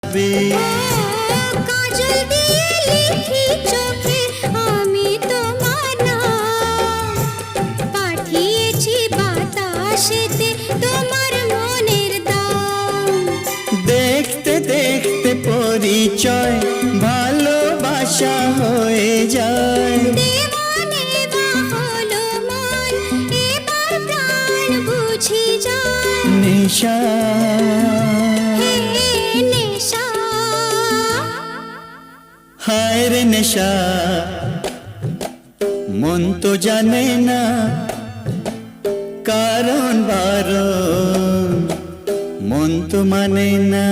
থাকবে। কাজল দিয়ে লিখি চোখে আমি তোমার নাম, পাঠিয়েছি বাতাসেতে তোমার মনের দাম। দেখতে দেখতে পরিচয় ভালোবাসা হয়ে যায়। দেওয়ানে বা হলো মন, এবার প্রাণ বুঝি যায়। নেশা হে নেশা, হায় রে নেশা, মন তো জানে না কারণ বারণ, মন তো মানে না।